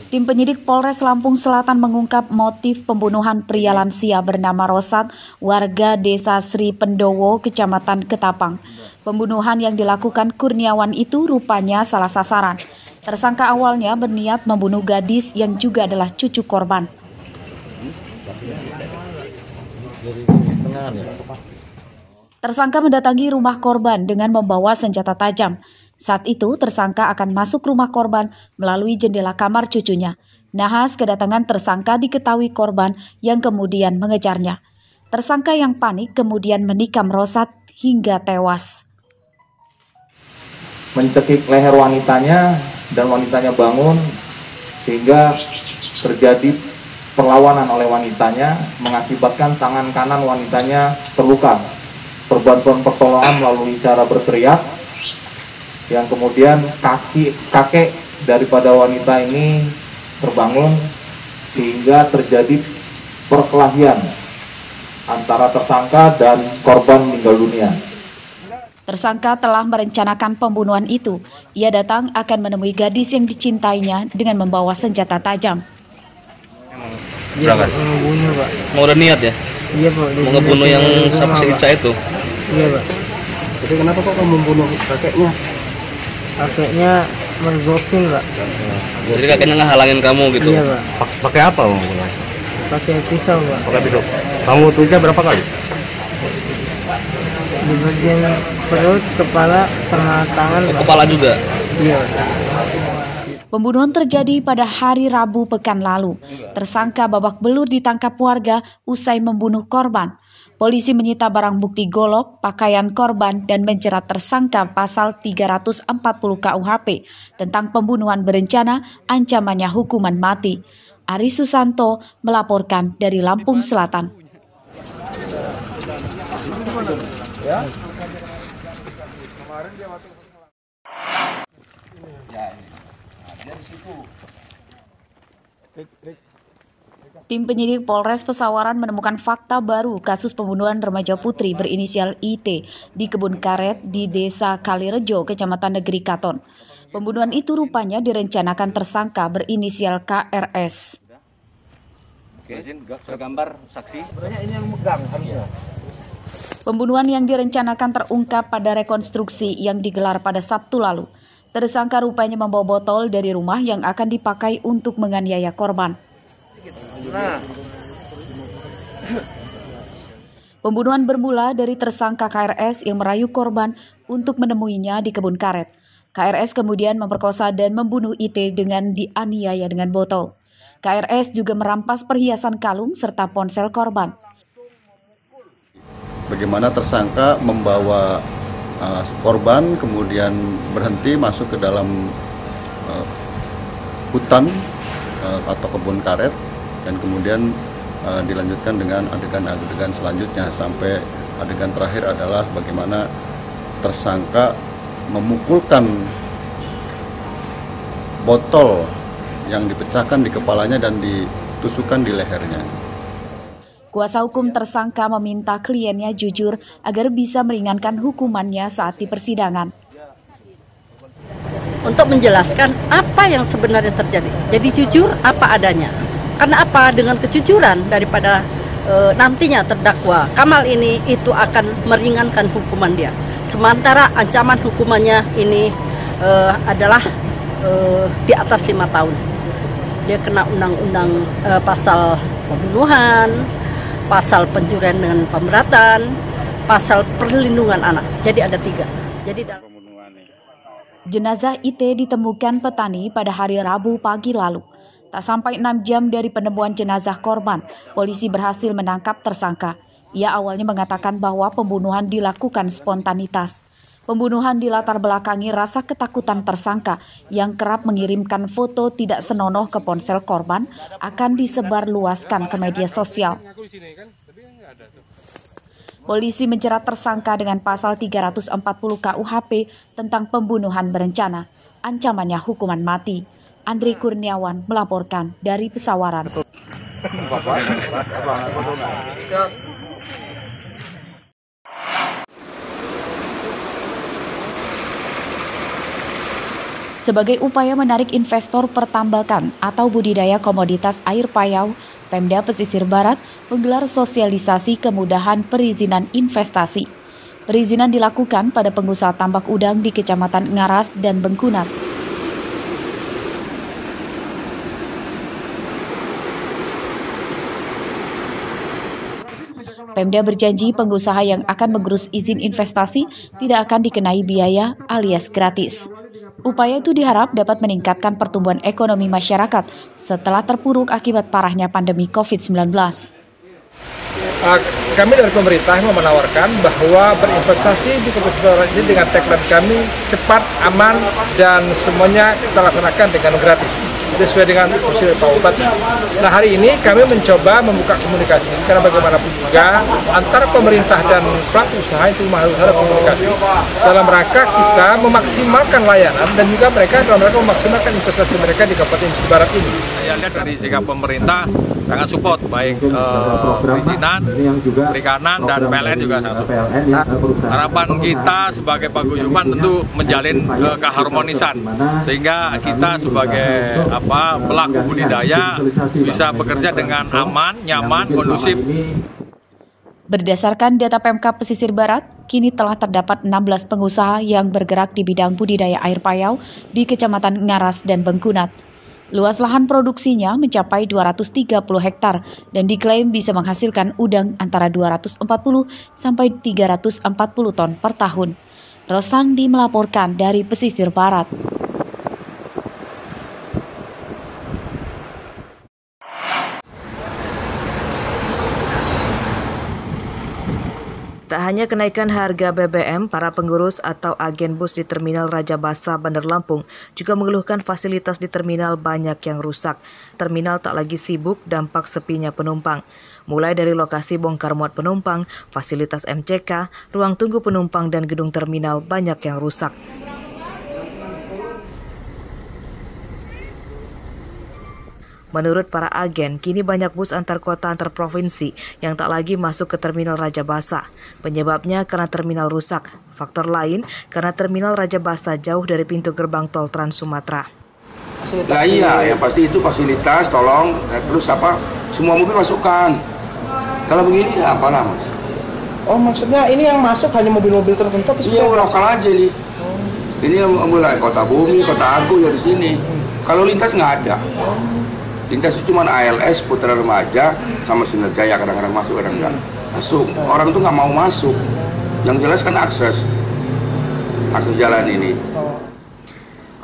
Tim penyidik Polres Lampung Selatan mengungkap motif pembunuhan pria lansia bernama Rosat, warga Desa Sri Pendowo, Kecamatan Ketapang. Pembunuhan yang dilakukan Kurniawan itu rupanya salah sasaran. Tersangka awalnya berniat membunuh gadis yang juga adalah cucu korban. Tersangka mendatangi rumah korban dengan membawa senjata tajam. Saat itu, tersangka akan masuk rumah korban melalui jendela kamar cucunya. Nahas kedatangan tersangka diketahui korban yang kemudian mengejarnya. Tersangka yang panik kemudian menikam Rosat hingga tewas. Mencekik leher wanitanya dan wanitanya bangun sehingga terjadi perlawanan oleh wanitanya mengakibatkan tangan kanan wanitanya terluka. Perbantuan pertolongan melalui cara berteriak, yang kemudian kakek daripada wanita ini terbangun sehingga terjadi perkelahian antara tersangka dan korban meninggal dunia. Tersangka telah merencanakan pembunuhan itu. Ia datang akan menemui gadis yang dicintainya dengan membawa senjata tajam. Iya, Pak, mau ngebunuh, Pak. Mau udah niat ya? Iya, Pak. Mau ngebunuh yang sama si Ica itu? Iya, Pak. Jadi kenapa kok kamu membunuh kakeknya? Kakeknya mergokin, Pak. Jadi kakeknya ngehalangin kamu gitu? Iya, Pak. Pakai apa kamu? Pakai pisau, Pak. Pakai pisau. Kamu tulisnya berapa kali? Di bagian perut, kepala, sama tangan, Pak. Kepala juga? Iya. Pembunuhan terjadi pada hari Rabu pekan lalu. Tersangka babak belur ditangkap warga usai membunuh korban. Polisi menyita barang bukti golok, pakaian korban, dan menjerat tersangka pasal 340 KUHP tentang pembunuhan berencana, ancamannya hukuman mati. Ari Susanto melaporkan dari Lampung Selatan. Tim penyidik Polres Pesawaran menemukan fakta baru kasus pembunuhan remaja putri berinisial IT di kebun karet di Desa Kalirejo, Kecamatan Negeri Katon. Pembunuhan itu rupanya direncanakan tersangka berinisial KRS. Tergambar saksi. Ini yang megang harusnya. Pembunuhan yang direncanakan terungkap pada rekonstruksi yang digelar pada Sabtu lalu. Tersangka rupanya membawa botol dari rumah yang akan dipakai untuk menganiaya korban. Pembunuhan bermula dari tersangka KRS yang merayu korban untuk menemuinya di kebun karet. KRS kemudian memperkosa dan membunuh IT dengan dianiaya dengan botol. KRS juga merampas perhiasan kalung serta ponsel korban. Bagaimana tersangka membawa korban kemudian berhenti masuk ke dalam hutan atau kebun karet dan kemudian dilanjutkan dengan adegan-adegan selanjutnya sampai adegan terakhir adalah bagaimana tersangka memukulkan botol yang dipecahkan di kepalanya dan ditusukkan di lehernya. Kuasa hukum tersangka meminta kliennya jujur agar bisa meringankan hukumannya saat di persidangan. Untuk menjelaskan apa yang sebenarnya terjadi. Jadi jujur apa adanya. Karena apa? Dengan kejujuran daripada nantinya terdakwa Kamal ini itu akan meringankan hukuman dia. Sementara ancaman hukumannya ini adalah di atas 5 tahun. Dia kena undang-undang pasal pembunuhan, pasal pencurian dengan pemberatan, pasal perlindungan anak. Jadi ada 3. Jadi jenazah IT ditemukan petani pada hari Rabu pagi lalu. Tak sampai 6 jam dari penemuan jenazah korban, polisi berhasil menangkap tersangka. Ia awalnya mengatakan bahwa pembunuhan dilakukan spontanitas. Pembunuhan dilatar belakangi rasa ketakutan tersangka yang kerap mengirimkan foto tidak senonoh ke ponsel korban akan disebarluaskan ke media sosial. Polisi menjerat tersangka dengan pasal 340 KUHP tentang pembunuhan berencana. Ancamannya hukuman mati. Andri Kurniawan melaporkan dari Pesawaran. Sebagai upaya menarik investor pertambakan atau budidaya komoditas air payau, Pemda Pesisir Barat menggelar sosialisasi kemudahan perizinan investasi. Perizinan dilakukan pada pengusaha tambak udang di Kecamatan Ngaras dan Bengkunat. Pemda berjanji pengusaha yang akan mengurus izin investasi tidak akan dikenai biaya alias gratis. Upaya itu diharap dapat meningkatkan pertumbuhan ekonomi masyarakat setelah terpuruk akibat parahnya pandemi COVID-19. Kami dari pemerintah mau menawarkan bahwa berinvestasi di Kabupaten ini dengan tagline kami cepat, aman, dan semuanya kita laksanakan dengan gratis sesuai dengan instruksi Pak Bupati. Nah, hari ini kami mencoba membuka komunikasi karena bagaimanapun juga antara pemerintah dan pelaku usaha itu harus ada komunikasi dalam rangka kita memaksimalkan layanan dan juga mereka dalam rangka memaksimalkan investasi mereka di Kabupaten Pesisir Barat ini. Saya lihat dari sikap pemerintah sangat support, baik perizinan, perikanan, dan PLN juga sangat support. Harapan kita sebagai paguyuban tentu menjalin keharmonisan, sehingga kita sebagai pelaku budidaya bisa bekerja dengan aman, nyaman, kondusif. Berdasarkan data Pemkab Pesisir Barat, kini telah terdapat 16 pengusaha yang bergerak di bidang budidaya air payau di Kecamatan Ngaras dan Bengkunat. Luas lahan produksinya mencapai 230 hektar dan diklaim bisa menghasilkan udang antara 240 sampai 340 ton per tahun. Rosandi melaporkan dari Pesisir Barat. Tak hanya kenaikan harga BBM, para pengurus atau agen bus di Terminal Raja Basa, Bandar Lampung juga mengeluhkan fasilitas di terminal banyak yang rusak. Terminal tak lagi sibuk dampak sepinya penumpang. Mulai dari lokasi bongkar muat penumpang, fasilitas MCK, ruang tunggu penumpang dan gedung terminal banyak yang rusak. Menurut para agen, kini banyak bus antar kota antar provinsi yang tak lagi masuk ke Terminal Raja Basa. Penyebabnya karena terminal rusak. Faktor lain karena Terminal Raja Basa jauh dari pintu gerbang tol Trans Sumatera. Nah iya, yang pasti itu fasilitas, tolong, terus semua mobil masukkan. Kalau begini apa namanya? Oh, maksudnya ini yang masuk hanya mobil-mobil tertentu? Iya, lokal aja nih. Ini mulai Kota Bumi, Kota Agung ya di sini. Kalau lintas nggak ada. Lintas itu cuma ALS, Putra Remaja, sama Sinar Jaya kadang-kadang masuk, kadang enggak masuk. Orang tuh nggak mau masuk. Yang jelas kan akses jalan ini.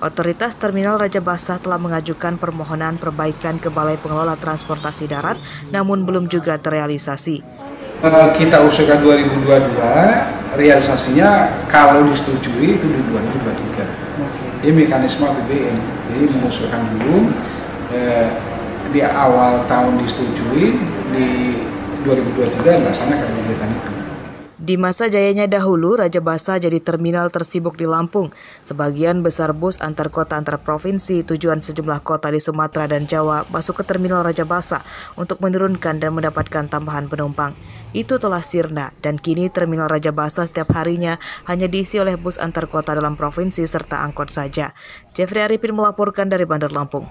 Otoritas Terminal Raja Basa telah mengajukan permohonan perbaikan ke Balai Pengelola Transportasi Darat, namun belum juga terrealisasi. Kita usulkan 2022, realisasinya kalau disetujui itu di 2023. Ini mekanisme APBN, jadi mengusulkan dulu. Di awal tahun disetujui, di 2023 dilaksanakan kegiatan itu. Di masa jayanya dahulu, Raja Basa jadi terminal tersibuk di Lampung. Sebagian besar bus antar kota antar provinsi tujuan sejumlah kota di Sumatera dan Jawa masuk ke Terminal Raja Basa untuk menurunkan dan mendapatkan tambahan penumpang. Itu telah sirna dan kini Terminal Raja Basa setiap harinya hanya diisi oleh bus antar kota dalam provinsi serta angkot saja. Jeffrey Arifin melaporkan dari Bandar Lampung.